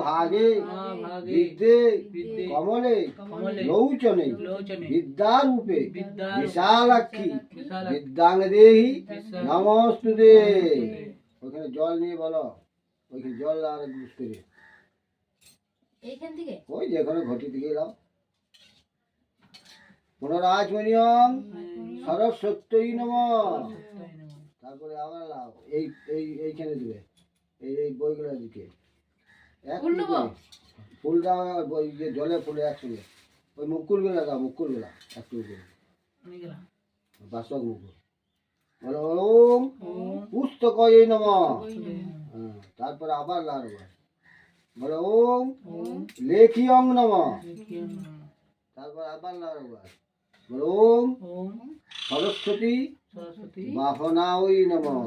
মহাভাগে বিদ্যে কমলে লোচনে বিদ্যারূপে বিশালাক্ষী বিদ্যাং দেহি নমস্তুতে। ওখানে জল নিয়ে বলো, ওইখানে জল আর গুস করে এইখান থেকে ওই যেখানে ঘটি থেকে এলাম। পুনরাজমনিয়ং সরস্বত্যই নমঃ। তারপরে আবার লাও এই এই এইখানে দিবে, এই এই বইগুলোর দিকে ফুলটা ওই যে জলে ফুলে একসঙ্গে ওই মুকুলগুলো দাও, মুকুলগুলা একটু বাসক মুকুল বলো ওম পুস্তকয়ে নমঃ। তারপরে আবার লাড়বা বলো ওম লেখিয়ং নমঃ। তারপর আবার লাড়বা বলো ওম সরস্বতী বাহনায় নমঃ।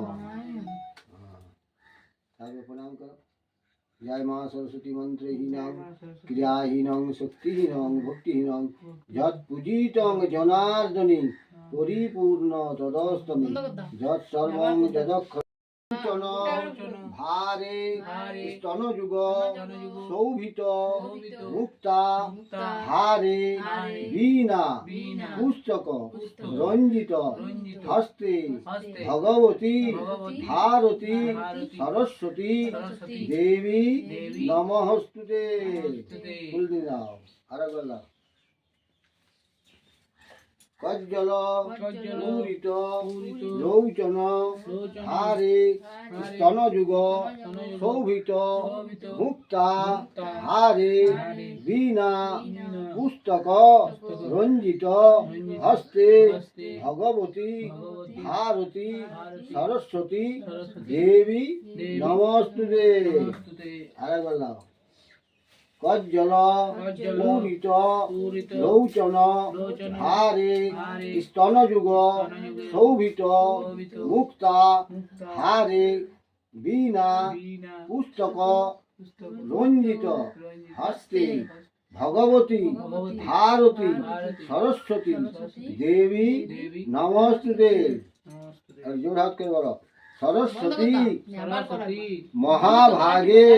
তারপর প্রণাম করো। জয় মা সরস্বতী মন্ত্রহীনং ক্রিয়াহীনং শক্তিহীনং ভক্তিহীনং যৎ পূজিতং জনার্দনী পরিপূর্ণ তদস্তমি যৎ সর্বং যদক্ষর ভারে স্তনযুগ শোভিত মুক্তা হারে বীণা পুস্তক রঞ্জিত হস্তে ভগবতী ভারতী সরস্বতী দেবী নমস্তুতে। ফুল দিয়ে দাও। আর বললাম কজ্জল পূরিত লোচন হারে স্তনযুগ শোভিত মুক্তা হারে বীণা পুস্তক রঞ্জিত হস্তে ভগবতী ভারতী সরস্বতী দেবী নমস্তুতে। আর বললাম কজ্জল পূরিত লোচন হারে স্তনযুগ শোভিত মুক্তা হারে বীণা পুস্তক রঞ্জিত হস্তে ভগবতী ভারতী সরস্বতী দেবী নমস্তুতে। জোর হাত করে বলো সরস্বতী মহাভাগে